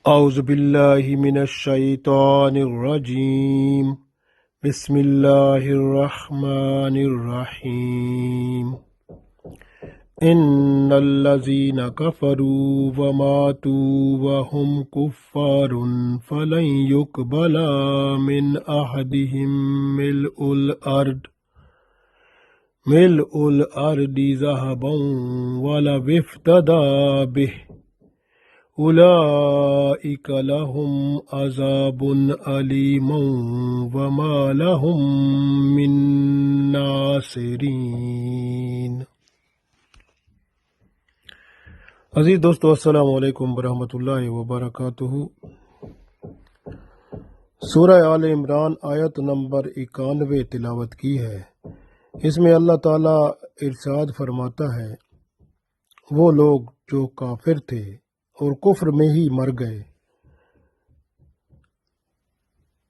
أعوذ بالله من الشيطان الرجيم. بسم الله الرحمن الرحيم. إن الذين كفروا وماتوا وهم كفار فلن يقبل من أحدهم ملء الأرض ذهبا ولو افتدى به أولئك لهم عذاب أليم وما لهم من ناصرین۔ عزیز دوستو، السلام علیکم ورحمۃ اللہ وبرکاتہ۔ سورہ آل عمران آیت نمبر 91 تلاوت کی ہے۔ اس میں اللہ تعالیٰ ارشاد فرماتا ہے، وہ لوگ جو کافر تھے اور کفر میں ہی مر گئے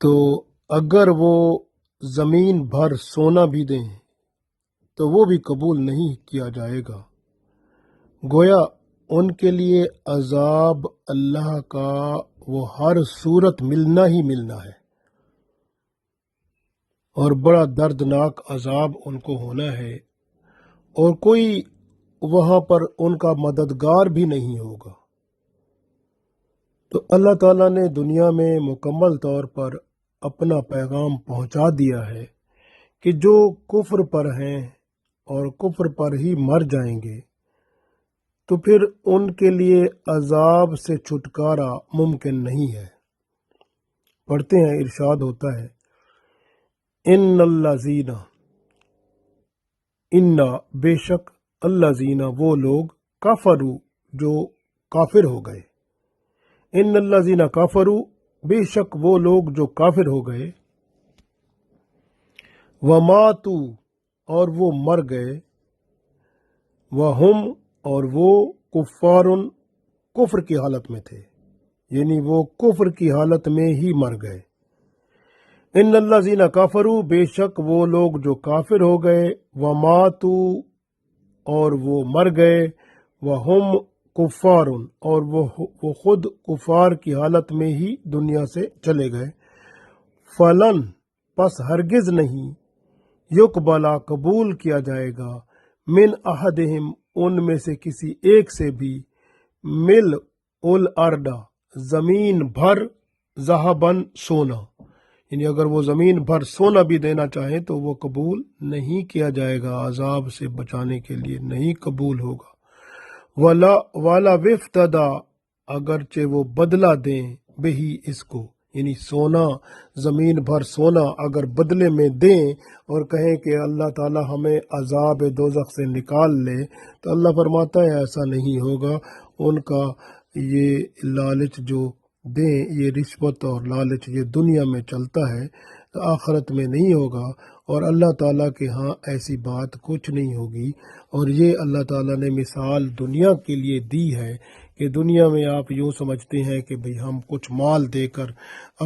تو اگر وہ زمین بھر سونا بھی دیں تو وہ بھی قبول نہیں کیا جائے گا۔ گویا ان کے لیے عذاب اللہ کا وہ ہر صورت ملنا ہی ملنا ہے، اور بڑا دردناک عذاب ان کو ہونا ہے، اور کوئی وہاں پر ان کا مددگار بھی نہیں ہوگا۔ تو اللہ تعالیٰ نے دنیا میں مکمل طور پر اپنا پیغام پہنچا دیا ہے کہ جو کفر پر ہیں اور کفر پر ہی مر جائیں گے تو پھر ان کے لیے عذاب سے چھٹکارا ممکن نہیں ہے۔ پڑھتے ہیں، ارشاد ہوتا ہے، ان الذین، ان بے شک، الذین وہ لوگ، کفروا جو کافر ہو گئے، ان الذین کفروا بے شک وہ لوگ جو کافر ہو گئے، وماتوا اور وہ مر گئے، وہم اور وہ کفار کفر کی حالت میں تھے، یعنی وہ کفر کی حالت میں ہی مر گئے۔ ان الذین کفروا بے شک وہ لوگ جو کافر ہو گئے، وماتوا اور وہ مر گئے، وہم کفار اور وہ خود کفار کی حالت میں ہی دنیا سے چلے گئے، فلن پس ہرگز نہیں، یقبلا قبول کیا جائے گا، من احدہم ان میں سے کسی ایک سے بھی، ملء الارض زمین بھر، ذہباً سونا، یعنی اگر وہ زمین بھر سونا بھی دینا چاہیں تو وہ قبول نہیں کیا جائے گا، عذاب سے بچانے کے لیے نہیں قبول ہوگا۔ والا وفتدا اگرچہ وہ بدلہ دیں، بہی اس کو، یعنی سونا، زمین بھر سونا اگر بدلے میں دیں اور کہیں کہ اللہ تعالی ہمیں عذاب دوزخ سے نکال لے، تو اللہ فرماتا ہے ایسا نہیں ہوگا۔ ان کا یہ لالچ جو دیں، یہ رشوت اور لالچ یہ دنیا میں چلتا ہے، تو آخرت میں نہیں ہوگا، اور اللہ تعالیٰ کے ہاں ایسی بات کچھ نہیں ہوگی۔ اور یہ اللہ تعالیٰ نے مثال دنیا کے لیے دی ہے کہ دنیا میں آپ یوں سمجھتے ہیں کہ بھئی ہم کچھ مال دے کر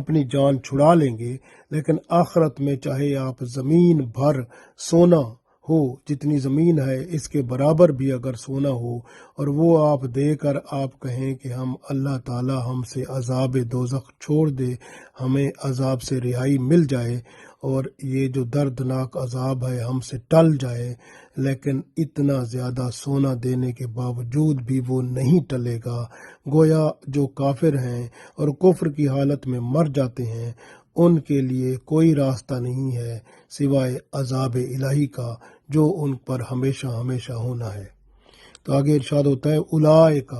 اپنی جان چھڑا لیں گے، لیکن آخرت میں چاہے آپ زمین بھر سونا ہو، جتنی زمین ہے اس کے برابر بھی اگر سونا ہو، اور وہ آپ دے کر آپ کہیں کہ ہم اللہ تعالیٰ ہم سے عذاب دوزخ چھوڑ دے، ہمیں عذاب سے رہائی مل جائے، اور یہ جو دردناک عذاب ہے ہم سے ٹل جائے، لیکن اتنا زیادہ سونا دینے کے باوجود بھی وہ نہیں ٹلے گا۔ گویا جو کافر ہیں اور کفر کی حالت میں مر جاتے ہیں، ان کے لیے کوئی راستہ نہیں ہے سوائے عذاب الہی کا، جو ان پر ہمیشہ ہمیشہ ہونا ہے۔ تو آگے ارشاد ہوتا ہے، اولئک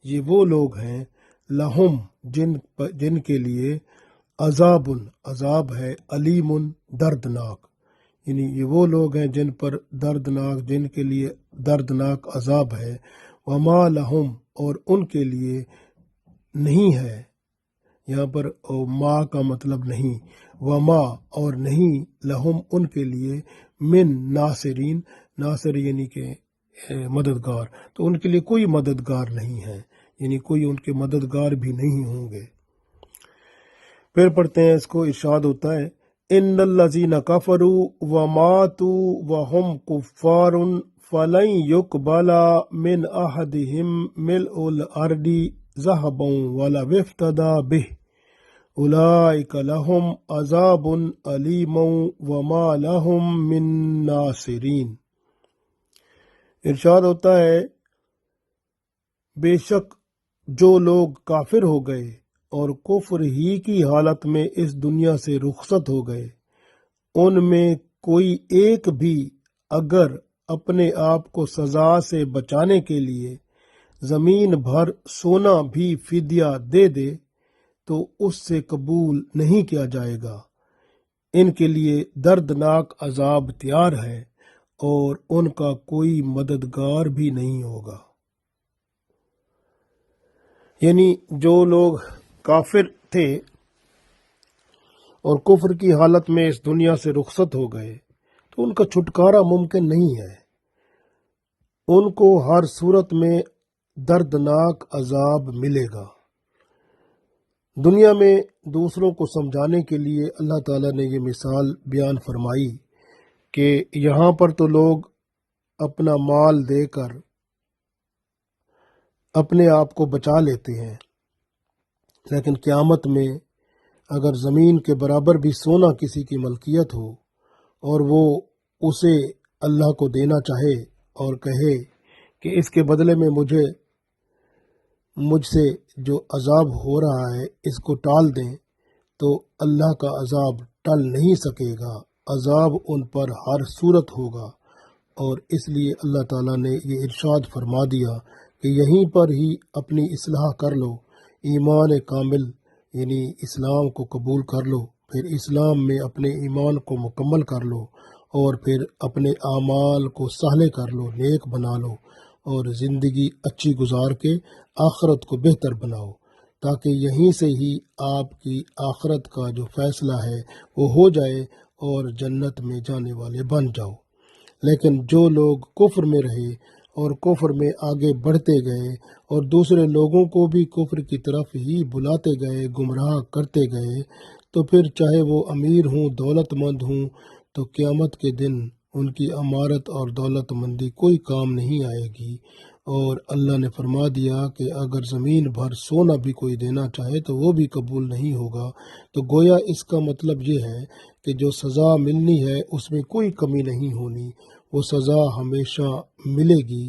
یہ وہ لوگ ہیں، لہم جن کے لیے عذاب ہے، علیم دردناک، یعنی یہ وہ لوگ ہیں جن پر جن کے لیے دردناک عذاب ہے، وما لہم اور ان کے لیے نہیں ہے، یہاں پر ما کا مطلب نہیں، وما اور نہیں، لہم ان کے لیے، من ناصرین، ناصر یعنی کہ مددگار، تو ان کے لیے کوئی مددگار نہیں ہے، یعنی کوئی ان کے مددگار بھی نہیں ہوں گے۔ پھر پڑھتے ہیں اس کو، ارشاد ہوتا ہے، ان الذین کفروا وماتوا وهم کفار فلن یقبل من احدهم ملء الارض ذهبا ولو افتدى به اولئک لهم عذاب علیم وما لهم من ناصرین۔ ارشاد ہوتا ہے بے شک جو لوگ کافر ہو گئے اور کفر ہی کی حالت میں اس دنیا سے رخصت ہو گئے، ان میں کوئی ایک بھی اگر اپنے آپ کو سزا سے بچانے کے لیے زمین بھر سونا بھی فدیہ دے دے تو اس سے قبول نہیں کیا جائے گا۔ ان کے لیے دردناک عذاب تیار ہے اور ان کا کوئی مددگار بھی نہیں ہوگا۔ یعنی جو لوگ کافر تھے اور کفر کی حالت میں اس دنیا سے رخصت ہو گئے تو ان کا چھٹکارا ممکن نہیں ہے، ان کو ہر صورت میں دردناک عذاب ملے گا۔ دنیا میں دوسروں کو سمجھانے کے لیے اللہ تعالیٰ نے یہ مثال بیان فرمائی کہ یہاں پر تو لوگ اپنا مال دے کر اپنے آپ کو بچا لیتے ہیں، لیکن قیامت میں اگر زمین کے برابر بھی سونا کسی کی ملکیت ہو اور وہ اسے اللہ کو دینا چاہے اور کہے کہ اس کے بدلے میں مجھ سے جو عذاب ہو رہا ہے اس کو ٹال دیں، تو اللہ کا عذاب ٹل نہیں سکے گا، عذاب ان پر ہر صورت ہوگا۔ اور اس لیے اللہ تعالیٰ نے یہ ارشاد فرما دیا کہ یہیں پر ہی اپنی اصلاح کر لو، ایمان کامل یعنی اسلام کو قبول کر لو، پھر اسلام میں اپنے ایمان کو مکمل کر لو اور پھر اپنے اعمال کو صالح کر لو، نیک بنا لو اور زندگی اچھی گزار کے آخرت کو بہتر بناؤ، تاکہ یہیں سے ہی آپ کی آخرت کا جو فیصلہ ہے وہ ہو جائے اور جنت میں جانے والے بن جاؤ۔ لیکن جو لوگ کفر میں رہے اور کفر میں آگے بڑھتے گئے اور دوسرے لوگوں کو بھی کفر کی طرف ہی بلاتے گئے، گمراہ کرتے گئے، تو پھر چاہے وہ امیر ہوں، دولت مند ہوں، تو قیامت کے دن ان کی امارت اور دولت مندی کوئی کام نہیں آئے گی۔ اور اللہ نے فرما دیا کہ اگر زمین بھر سونا بھی کوئی دینا چاہے تو وہ بھی قبول نہیں ہوگا۔ تو گویا اس کا مطلب یہ ہے کہ جو سزا ملنی ہے اس میں کوئی کمی نہیں ہونی، وہ سزا ہمیشہ ملے گی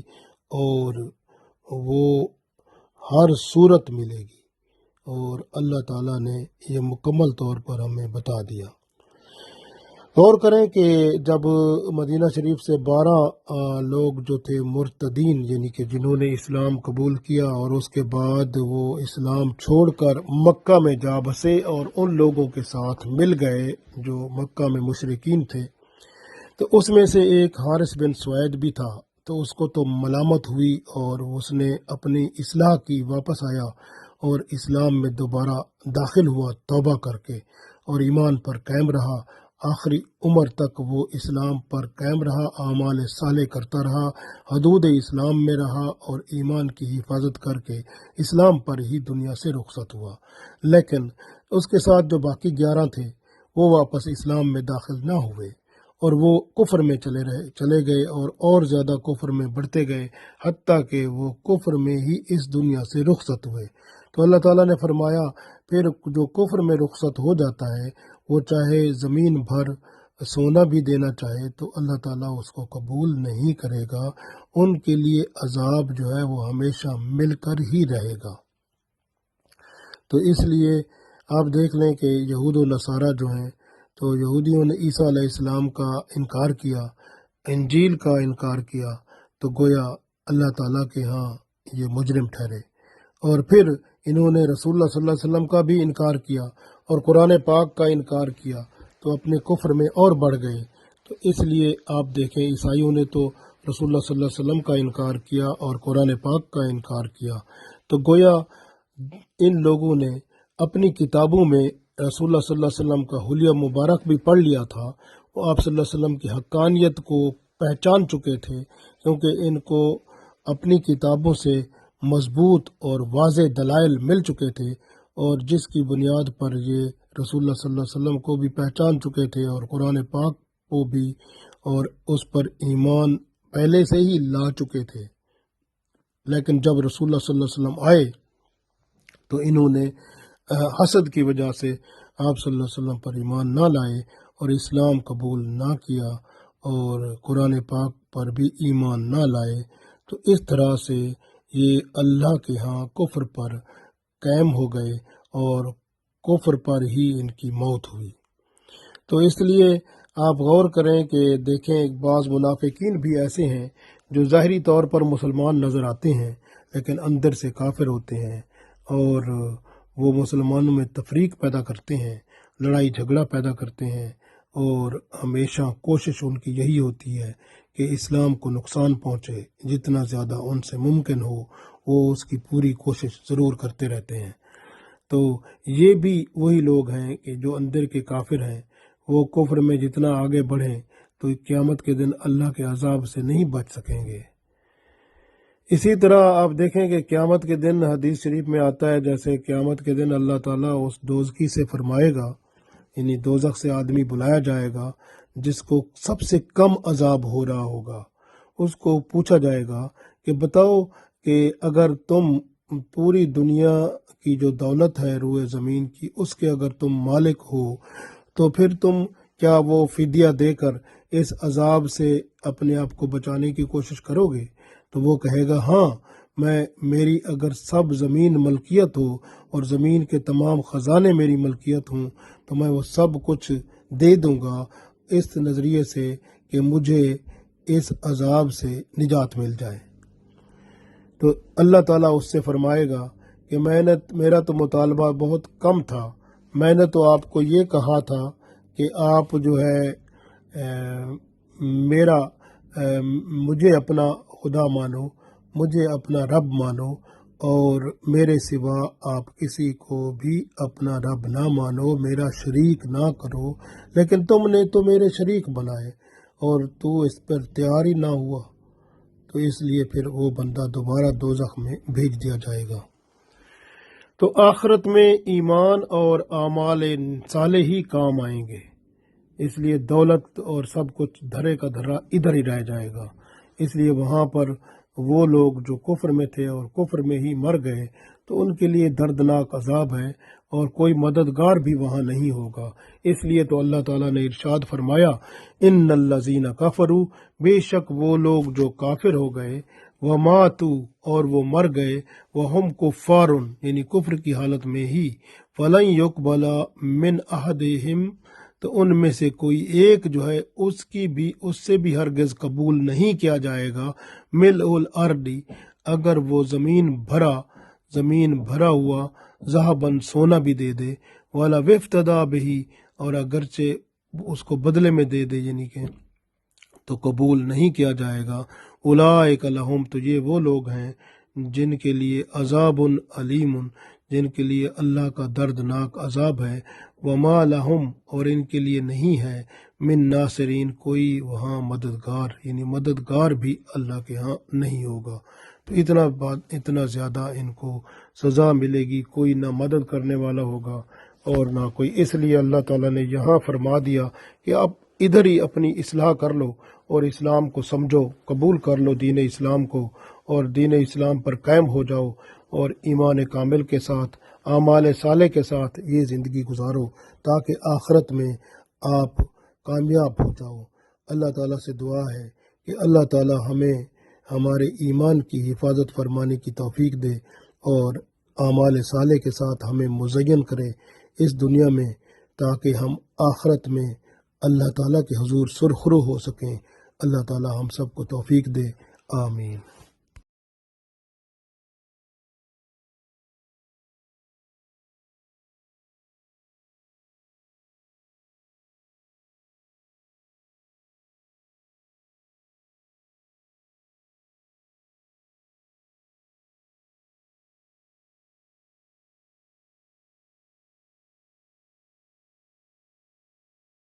اور وہ ہر صورت ملے گی، اور اللہ تعالیٰ نے یہ مکمل طور پر ہمیں بتا دیا۔ غور کریں کہ جب مدینہ شریف سے 12 لوگ جو تھے مرتدین، یعنی کہ جنہوں نے اسلام قبول کیا اور اس کے بعد وہ اسلام چھوڑ کر مکہ میں جا بسے اور ان لوگوں کے ساتھ مل گئے جو مکہ میں مشرکین تھے، تو اس میں سے ایک حارث بن سوید بھی تھا۔ تو اس کو تو ملامت ہوئی اور اس نے اپنی اصلاح کی، واپس آیا اور اسلام میں دوبارہ داخل ہوا توبہ کر کے اور ایمان پر قائم رہا، آخری عمر تک وہ اسلام پر قائم رہا، اعمال صالح کرتا رہا، حدود اسلام میں رہا اور ایمان کی حفاظت کر کے اسلام پر ہی دنیا سے رخصت ہوا۔ لیکن اس کے ساتھ جو باقی 11 تھے وہ واپس اسلام میں داخل نہ ہوئے اور وہ کفر میں چلے گئے اور زیادہ کفر میں بڑھتے گئے، حتیٰ کہ وہ کفر میں ہی اس دنیا سے رخصت ہوئے۔ تو اللہ تعالیٰ نے فرمایا پھر جو کفر میں رخصت ہو جاتا ہے وہ چاہے زمین بھر سونا بھی دینا چاہے تو اللہ تعالیٰ اس کو قبول نہیں کرے گا، ان کے لیے عذاب جو ہے وہ ہمیشہ مل کر ہی رہے گا۔ تو اس لیے آپ دیکھ لیں کہ یہود و نصارہ جو ہیں، تو یہودیوں نے عیسیٰ علیہ السلام کا انکار کیا، انجیل کا انکار کیا، تو گویا اللہ تعالیٰ کے ہاں یہ مجرم ٹھہرے۔ اور پھر انہوں نے رسول اللہ صلی اللہ علیہ وسلم کا بھی انکار کیا اور قرآن پاک کا انکار کیا، تو اپنے کفر میں اور بڑھ گئے۔ تو اس لیے آپ دیکھیں عیسائیوں نے تو رسول اللہ صلی اللہ علیہ وسلم کا انکار کیا اور قرآن پاک کا انکار کیا، تو گویا ان لوگوں نے اپنی کتابوں میں رسول اللہ صلی اللہ علیہ وسلم کا حلیہ مبارک بھی پڑھ لیا تھا، وہ آپ صلی اللہ علیہ وسلم کی حقانیت کو پہچان چکے تھے، کیونکہ ان کو اپنی کتابوں سے مضبوط اور واضح دلائل مل چکے تھے، اور جس کی بنیاد پر یہ رسول اللہ صلی اللہ علیہ وسلم کو بھی پہچان چکے تھے اور قرآن پاک کو بھی، اور اس پر ایمان پہلے سے ہی لا چکے تھے۔ لیکن جب رسول اللہ صلی اللہ علیہ وسلم آئے تو انہوں نے حسد کی وجہ سے آپ صلی اللہ علیہ وسلم پر ایمان نہ لائے اور اسلام قبول نہ کیا اور قرآن پاک پر بھی ایمان نہ لائے، تو اس طرح سے یہ اللہ کے ہاں کفر پر قائم ہو گئے اور کفر پر ہی ان کی موت ہوئی۔ تو اس لیے آپ غور کریں کہ دیکھیں بعض منافقین بھی ایسے ہیں جو ظاہری طور پر مسلمان نظر آتے ہیں لیکن اندر سے کافر ہوتے ہیں، اور وہ مسلمانوں میں تفریق پیدا کرتے ہیں، لڑائی جھگڑا پیدا کرتے ہیں، اور ہمیشہ کوشش ان کی یہی ہوتی ہے کہ اسلام کو نقصان پہنچے، جتنا زیادہ ان سے ممکن ہو وہ اس کی پوری کوشش ضرور کرتے رہتے ہیں۔ تو یہ بھی وہی لوگ ہیں کہ جو اندر کے کافر ہیں، وہ کفر میں جتنا آگے بڑھیں تو قیامت کے دن اللہ کے عذاب سے نہیں بچ سکیں گے۔ اسی طرح آپ دیکھیں کہ قیامت کے دن حدیث شریف میں آتا ہے، جیسے قیامت کے دن اللہ تعالیٰ اس دوزخی سے فرمائے گا، یعنی دوزخ سے آدمی بلایا جائے گا جس کو سب سے کم عذاب ہو رہا ہوگا، اس کو پوچھا جائے گا کہ بتاؤ کہ اگر تم پوری دنیا کی جو دولت ہے روئے زمین کی، اس کے اگر تم مالک ہو تو پھر تم کیا وہ فدیہ دے کر اس عذاب سے اپنے آپ کو بچانے کی کوشش کرو گے؟ تو وہ کہے گا ہاں، میری اگر سب زمین ملکیت ہو اور زمین کے تمام خزانے میری ملکیت ہوں تو میں وہ سب کچھ دے دوں گا، اس نظریے سے کہ مجھے اس عذاب سے نجات مل جائے۔ تو اللہ تعالیٰ اس سے فرمائے گا کہ میرا تو مطالبہ بہت کم تھا، میں نے تو آپ کو یہ کہا تھا کہ آپ جو ہے مجھے اپنا خدا مانو، مجھے اپنا رب مانو، اور میرے سوا آپ کسی کو بھی اپنا رب نہ مانو، میرا شریک نہ کرو، لیکن تم نے تو میرے شریک بنائے اور تو اس پر تیار ہی نہ ہوا، تو اس لیے پھر وہ بندہ دوبارہ دوزخ میں بھیج دیا جائے گا۔ تو آخرت میں ایمان اور اعمال صالح ہی کام آئیں گے، اس لیے دولت اور سب کچھ دھرے کا دھرا ادھر ہی رہ جائے گا۔ اس لیے وہاں پر وہ لوگ جو کفر میں تھے اور کفر میں ہی مر گئے تو ان کے لیے دردناک عذاب ہے اور کوئی مددگار بھی وہاں نہیں ہوگا۔ اس لیے تو اللہ تعالیٰ نے ارشاد فرمایا، ان الذین کفروا، بے شک وہ لوگ جو کافر ہو گئے، وماتوا، اور وہ مر گئے، وہم کفار، یعنی کفر کی حالت میں ہی، فلن یقبل من احدہم، تو ان میں سے کوئی ایک جو ہے اس سے بھی ہرگز قبول نہیں کیا جائے گا، ملء الارض، اگر وہ زمین بھرا ہوا ذہباً سونا بھی دے دے، والا وفتدا بہی، اور اگرچہ اس کو بدلے میں دے دے، یعنی کہ تو قبول نہیں کیا جائے گا۔ اولئک لہم، تو یہ وہ لوگ ہیں جن کے لیے عذاب علیم، جن کے لیے اللہ کا دردناک عذاب ہے، وما لہم، اور ان کے لیے نہیں ہے، من ناصرین، کوئی وہاں مددگار، یعنی مددگار بھی اللہ کے ہاں نہیں ہوگا۔ تو اتنا زیادہ ان کو سزا ملے گی، کوئی نہ مدد کرنے والا ہوگا اور نہ کوئی۔ اس لیے اللہ تعالیٰ نے یہاں فرما دیا کہ آپ ادھر ہی اپنی اصلاح کر لو اور اسلام کو سمجھو، قبول کر لو دین اسلام کو، اور دین اسلام پر قائم ہو جاؤ اور ایمان کامل کے ساتھ، اعمال صالح کے ساتھ یہ زندگی گزارو تاکہ آخرت میں آپ کامیاب ہو جاؤ۔ اللہ تعالیٰ سے دعا ہے کہ اللہ تعالیٰ ہمیں ہمارے ایمان کی حفاظت فرمانے کی توفیق دے اور اعمال صالح کے ساتھ ہمیں مزین کرے اس دنیا میں، تاکہ ہم آخرت میں اللہ تعالیٰ کے حضور سرخرو ہو سکیں۔ اللہ تعالیٰ ہم سب کو توفیق دے، آمین۔